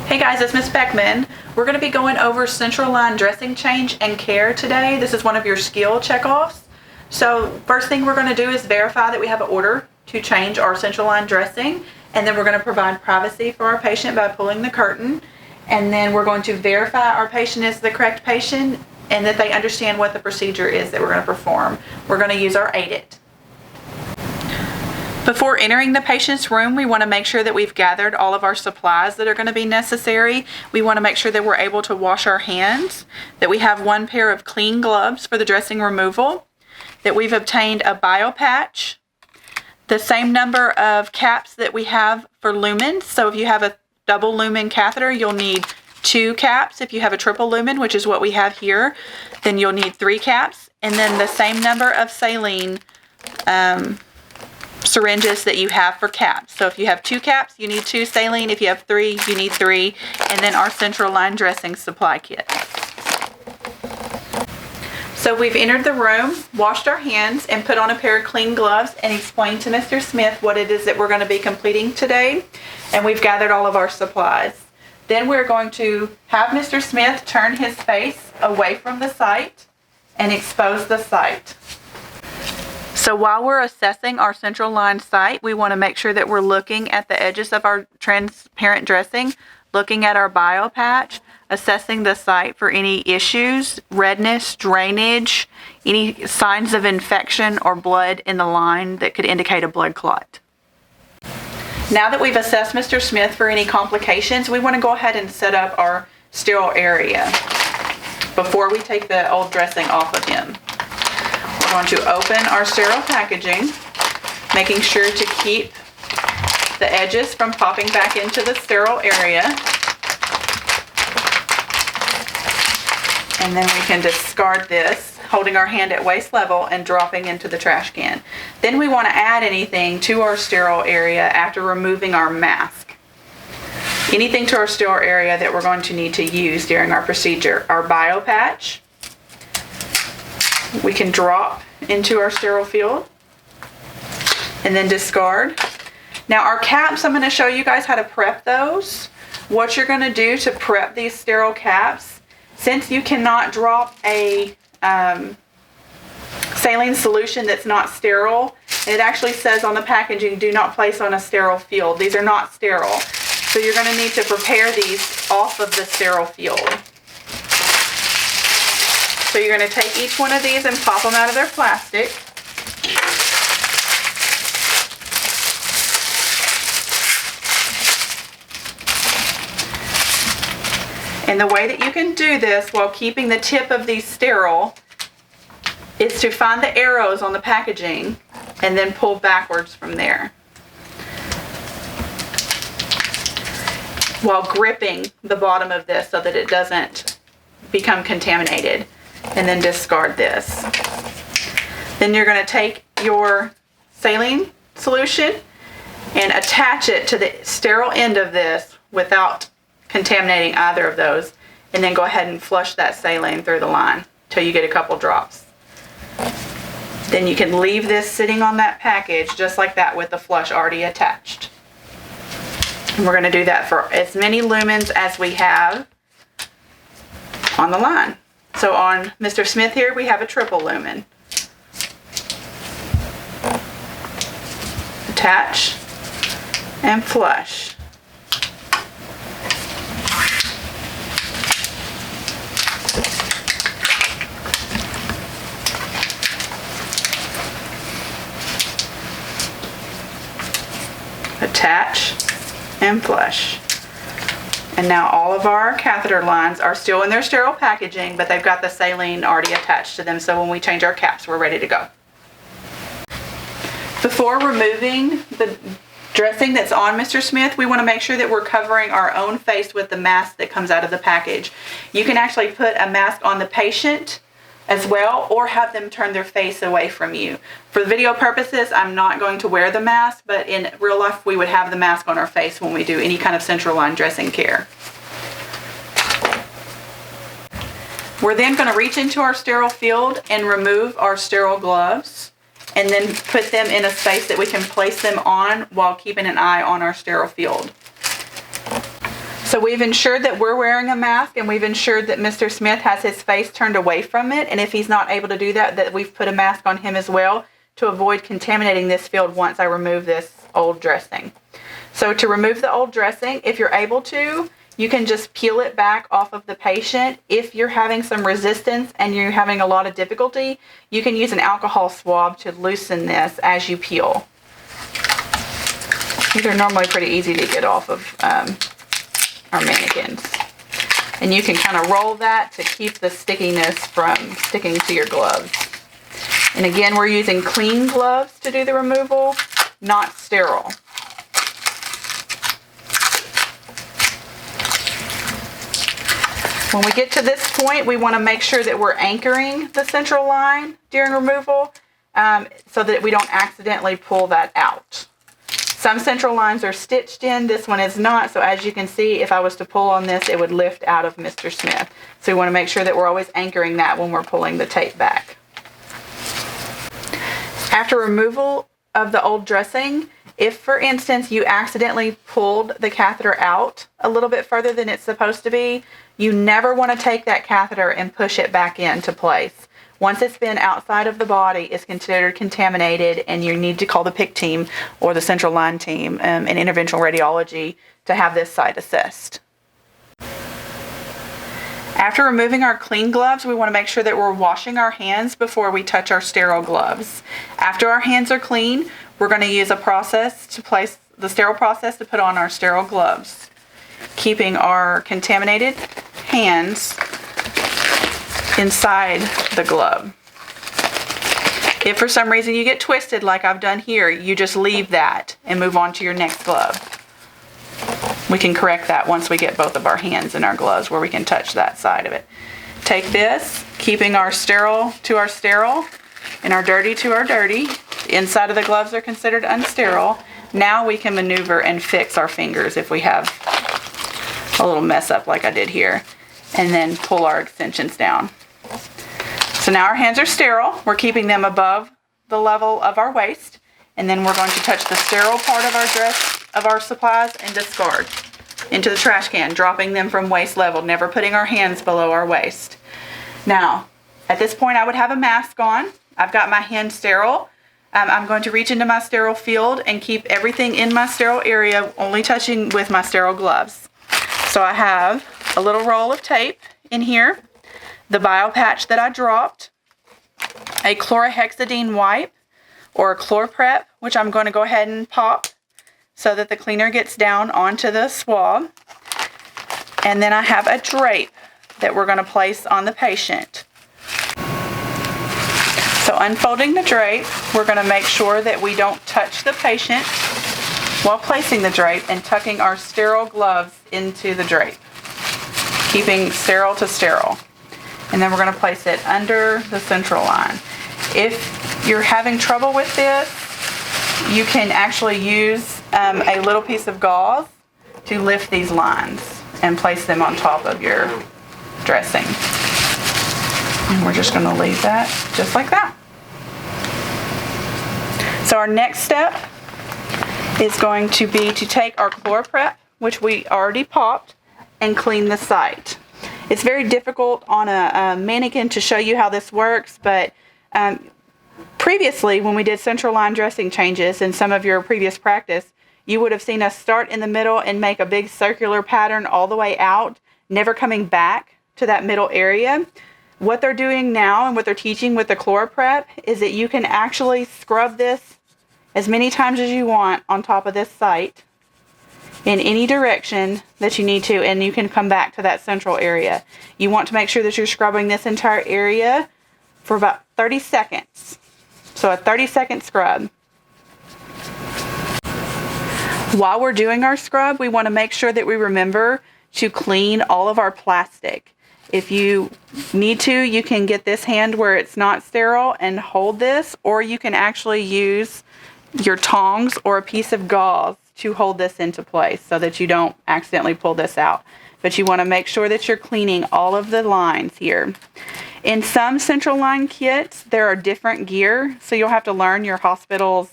Hey guys, it's Miss Beckman. We're going to be going over central line dressing change and care today. This is one of your skill checkoffs. So first thing we're going to do is verify that we have an order to change our central line dressing, and then we're going to provide privacy for our patient by pulling the curtain, and then we're going to verify our patient is the correct patient and that they understand what the procedure is that we're going to perform. We're going to use our AIDIT. Before entering the patient's room, we want to make sure that we've gathered all of our supplies that are going to be necessary. We want to make sure that we're able to wash our hands, that we have one pair of clean gloves for the dressing removal, that we've obtained a Biopatch, the same number of caps that we have for lumens. So if you have a double lumen catheter, you'll need 2 caps. If you have a triple lumen, which is what we have here, then you'll need 3 caps. And then the same number of saline syringes that you have for caps. So if you have 2 caps, you need 2 saline. If you have 3, you need 3. And then our central line dressing supply kit. So we've entered the room, washed our hands, and put on a pair of clean gloves and explained to Mr. Smith what it is that we're going to be completing today. And we've gathered all of our supplies. Then we're going to have Mr. Smith turn his face away from the site and expose the site. So while we're assessing our central line site, we want to make sure that we're looking at the edges of our transparent dressing, looking at our Biopatch, assessing the site for any issues, redness, drainage, any signs of infection or blood in the line that could indicate a blood clot. Now that we've assessed Mr. Smith for any complications, we want to go ahead and set up our sterile area before we take the old dressing off of him. We're going to open our sterile packaging, making sure to keep the edges from popping back into the sterile area. And then we can discard this, holding our hand at waist level and dropping into the trash can. Then we want to add anything to our sterile area after removing our mask. Anything to our sterile area that we're going to need to use during our procedure. Our Biopatch, we can drop into our sterile field and then discard. Now our caps, I'm going to show you guys how to prep those. What you're going to do to prep these sterile caps, since you cannot drop a saline solution that's not sterile, it actually says on the packaging, do not place on a sterile field. These are not sterile. So you're going to need to prepare these off of the sterile field. So you're going to take each one of these and pop them out of their plastic. And the way that you can do this while keeping the tip of these sterile is to find the arrows on the packaging and then pull backwards from there, while gripping the bottom of this so that it doesn't become contaminated. And then discard this. Then you're going to take your saline solution and attach it to the sterile end of this without contaminating either of those, and then go ahead and flush that saline through the line till you get a couple drops. Then you can leave this sitting on that package just like that with the flush already attached. And we're going to do that for as many lumens as we have on the line. So on Mr. Smith here, we have a triple lumen. Attach and flush. Attach and flush. And now all of our catheter lines are still in their sterile packaging, but they've got the saline already attached to them, so when we change our caps, we're ready to go. Before removing the dressing that's on Mr. Smith, we want to make sure that we're covering our own face with the mask that comes out of the package. You can actually put a mask on the patient as well, or have them turn their face away from you. For video purposes, I'm not going to wear the mask, but in real life, we would have the mask on our face when we do any kind of central line dressing care. We're then going to reach into our sterile field and remove our sterile gloves, and then put them in a space that we can place them on while keeping an eye on our sterile field. So we've ensured that we're wearing a mask, and we've ensured that Mr. Smith has his face turned away from it. And if he's not able to do that, that we've put a mask on him as well to avoid contaminating this field once I remove this old dressing. So to remove the old dressing, if you're able to, you can just peel it back off of the patient. If you're having some resistance and you're having a lot of difficulty, you can use an alcohol swab to loosen this as you peel. These are normally pretty easy to get off of our mannequins. And you can kind of roll that to keep the stickiness from sticking to your gloves. And again, we're using clean gloves to do the removal, not sterile. When we get to this point, we want to make sure that we're anchoring the central line during removal so that we don't accidentally pull that out. Some central lines are stitched in, this one is not, so as you can see, if I was to pull on this, it would lift out of Mr. Smith. So we want to make sure that we're always anchoring that when we're pulling the tape back. After removal of the old dressing, if, for instance, you accidentally pulled the catheter out a little bit further than it's supposed to be, you never want to take that catheter and push it back into place. Once it's been outside of the body, it's considered contaminated, and you need to call the PIC team or the central line team in interventional radiology to have this site assessed. After removing our clean gloves, we want to make sure that we're washing our hands before we touch our sterile gloves. After our hands are clean, we're going to use a process to place the sterile process to put on our sterile gloves, keeping our contaminated hands inside the glove. If for some reason you get twisted like I've done here, you just leave that and move on to your next glove. We can correct that once we get both of our hands in our gloves where we can touch that side of it. Take this, keeping our sterile to our sterile and our dirty to our dirty. The inside of the gloves are considered unsterile. Now we can maneuver and fix our fingers if we have a little mess up like I did here, and then pull our extensions down. So now our hands are sterile. We're keeping them above the level of our waist, and then we're going to touch the sterile part of our dress, of our supplies, and discard into the trash can, dropping them from waist level, never putting our hands below our waist. Now, at this point I would have a mask on. I've got my hand sterile. I'm going to reach into my sterile field and keep everything in my sterile area, only touching with my sterile gloves. So I have a little roll of tape in here, the Biopatch that I dropped, a chlorhexidine wipe or a ChlorPrep, which I'm going to go ahead and pop so that the cleaner gets down onto the swab. And then I have a drape that we're going to place on the patient. So unfolding the drape, we're going to make sure that we don't touch the patient while placing the drape, and tucking our sterile gloves into the drape, keeping sterile to sterile. And then we're going to place it under the central line. If you're having trouble with this, you can actually use a little piece of gauze to lift these lines and place them on top of your dressing. And we're just going to leave that just like that. So our next step is going to be to take our ChlorPrep, which we already popped, and clean the site. It's very difficult on a mannequin to show you how this works, but previously when we did central line dressing changes in some of your previous practice, you would have seen us start in the middle and make a big circular pattern all the way out, never coming back to that middle area. What they're doing now and what they're teaching with the ChlorPrep is that you can actually scrub this as many times as you want on top of this site in any direction that you need to, and you can come back to that central area. You want to make sure that you're scrubbing this entire area for about 30 seconds. So a 30-second scrub. While we're doing our scrub, we want to make sure that we remember to clean all of our plastic. If you need to, you can get this hand where it's not sterile and hold this, or you can actually use your tongs or a piece of gauze to hold this into place so that you don't accidentally pull this out. But you want to make sure that you're cleaning all of the lines here. In some central line kits, there are different gear, so you'll have to learn your hospital's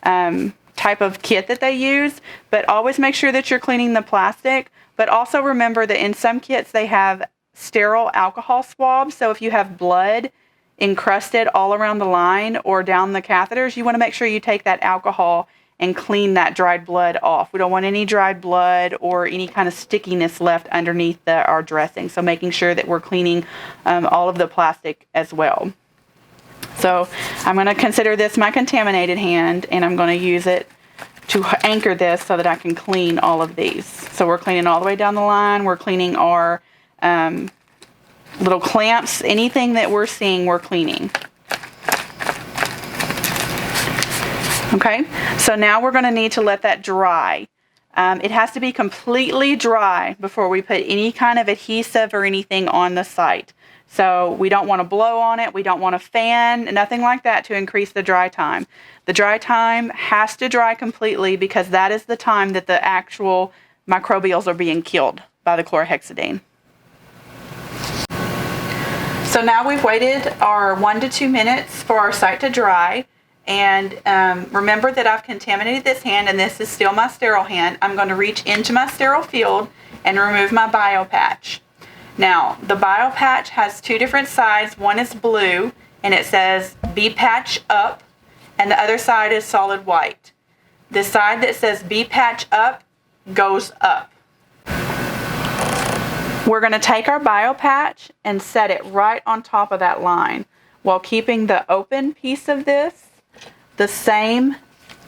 type of kit that they use, but always make sure that you're cleaning the plastic But also remember that in some kits they have sterile alcohol swabs. So if you have blood encrusted all around the line or down the catheters, you want to make sure you take that alcohol and clean that dried blood off. We don't want any dried blood or any kind of stickiness left underneath our dressing. So making sure that we're cleaning all of the plastic as well. So I'm going to consider this my contaminated hand, and I'm going to use it to anchor this so that I can clean all of these. So we're cleaning all the way down the line. We're cleaning our little clamps. Anything that we're seeing, we're cleaning. Okay, so now we're going to need to let that dry. It has to be completely dry before we put any kind of adhesive or anything on the site. So we don't want to blow on it. We don't want to fan, nothing like that to increase the dry time. The dry time has to dry completely because that is the time that the actual microbials are being killed by the chlorhexidine. So now we've waited our 1 to 2 minutes for our site to dry. And remember that I've contaminated this hand, and this is still my sterile hand. I'm going to reach into my sterile field and remove my Biopatch. Now, the Biopatch has 2 different sides. One is blue, and it says B-Patch Up, and the other side is solid white. The side that says B-Patch Up goes up. We're going to take our Biopatch and set it right on top of that line while keeping the open piece of this the same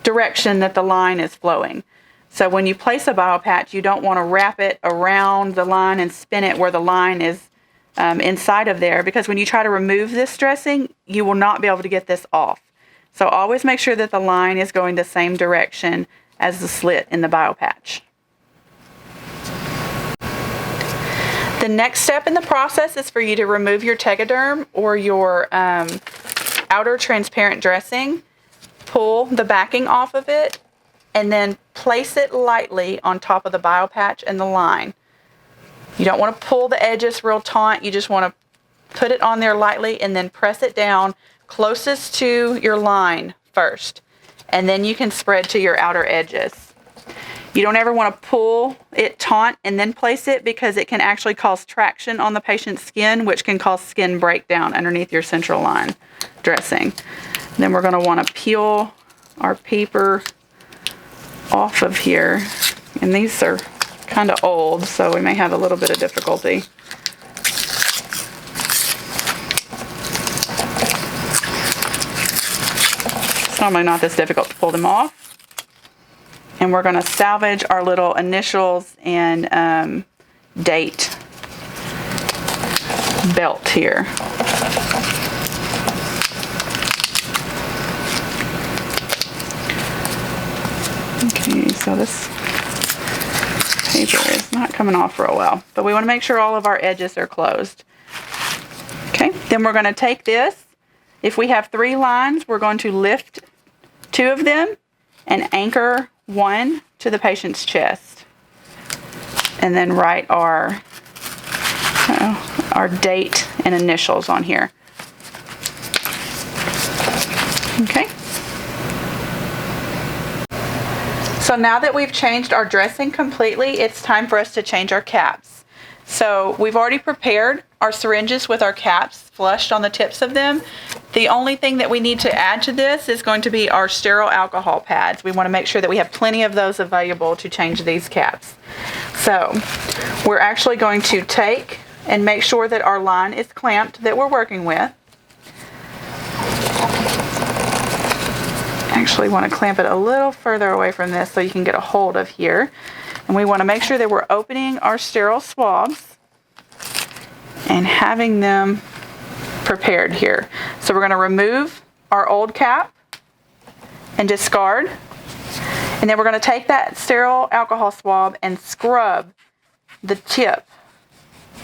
direction that the line is flowing. So when you place a Biopatch, you don't want to wrap it around the line and spin it where the line is inside of there, because when you try to remove this dressing, you will not be able to get this off. So always make sure that the line is going the same direction as the slit in the Biopatch. The next step in the process is for you to remove your Tegaderm or your outer transparent dressing. Pull the backing off of it, and then place it lightly on top of the Biopatch and the line. You don't want to pull the edges real taut. You just want to put it on there lightly and then press it down closest to your line first. And then you can spread to your outer edges. You don't ever want to pull it taut and then place it, because it can actually cause traction on the patient's skin, which can cause skin breakdown underneath your central line dressing. Then we're going to want to peel our paper off of here. And these are kind of old, so we may have a little bit of difficulty. It's normally not this difficult to pull them off. And we're going to salvage our little initials and date belt here. Okay, so this paper is not coming off real well, but we want to make sure all of our edges are closed. Okay, then we're going to take this. If we have 3 lines, we're going to lift 2 of them and anchor 1 to the patient's chest. And then write our date and initials on here. Okay. So now that we've changed our dressing completely, it's time for us to change our caps. So we've already prepared our syringes with our caps flushed on the tips of them. The only thing that we need to add to this is going to be our sterile alcohol pads. We want to make sure that we have plenty of those available to change these caps. So we're actually going to take and make sure that our line is clamped that we're working with. Actually want to clamp it a little further away from this so you can get a hold of here. And we want to make sure that we're opening our sterile swabs and having them prepared here. So we're going to remove our old cap and discard. And then we're going to take that sterile alcohol swab and scrub the tip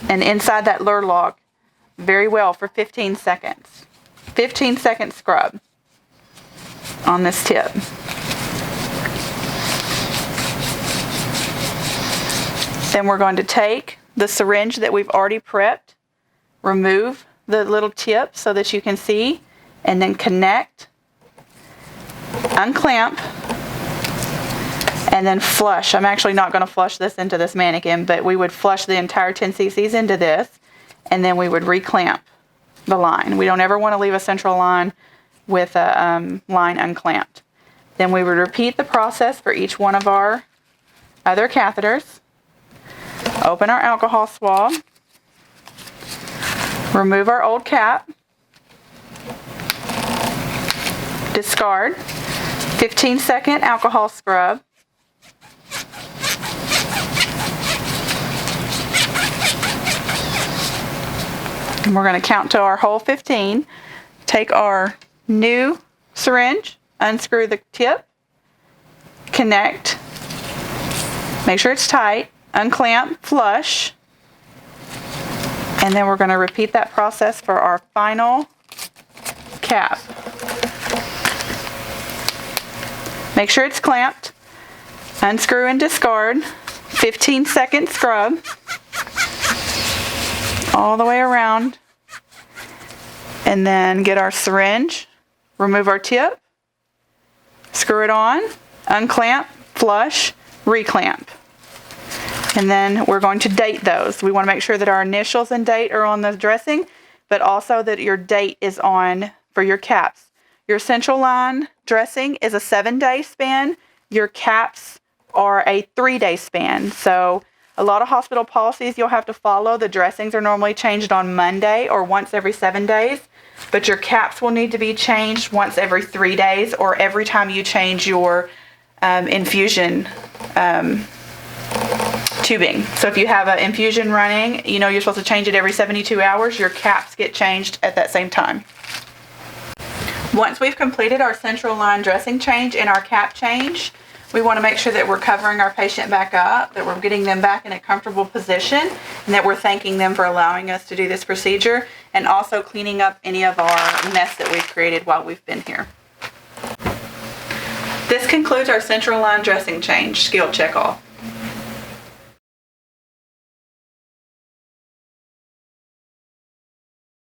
and inside that lure lock very well for 15 seconds. 15-second scrub on this tip. Then we're going to take the syringe that we've already prepped, remove the little tip so that you can see, and then connect, unclamp, and then flush. I'm actually not going to flush this into this mannequin, but we would flush the entire 10 cc's into this, and then we would reclamp the line. We don't ever want to leave a central line with a line unclamped. Then we would repeat the process for each one of our other catheters. Open our alcohol swab, remove our old cap, discard, 15-second alcohol scrub, and we're going to count to our whole 15. Take our new syringe, unscrew the tip, connect, make sure it's tight, unclamp, flush, and then we're going to repeat that process for our final cap. Make sure it's clamped, unscrew and discard, 15-second scrub all the way around, and then get our syringe, remove our tip, screw it on, unclamp, flush, reclamp. And then we're going to date those. We want to make sure that our initials and date are on the dressing, but also that your date is on for your caps. Your central line dressing is a 7-day span. Your caps are a 3-day span. So a lot of hospital policies you'll have to follow. The dressings are normally changed on Monday or once every 7 days, but your caps will need to be changed once every 3 days or every time you change your infusion tubing. So if you have an infusion running, you know you're supposed to change it every 72 hours, your caps get changed at that same time. Once we've completed our central line dressing change and our cap change, we want to make sure that we're covering our patient back up, that we're getting them back in a comfortable position, and that we're thanking them for allowing us to do this procedure, and also cleaning up any of our mess that we've created while we've been here. This concludes our central line dressing change skill check off.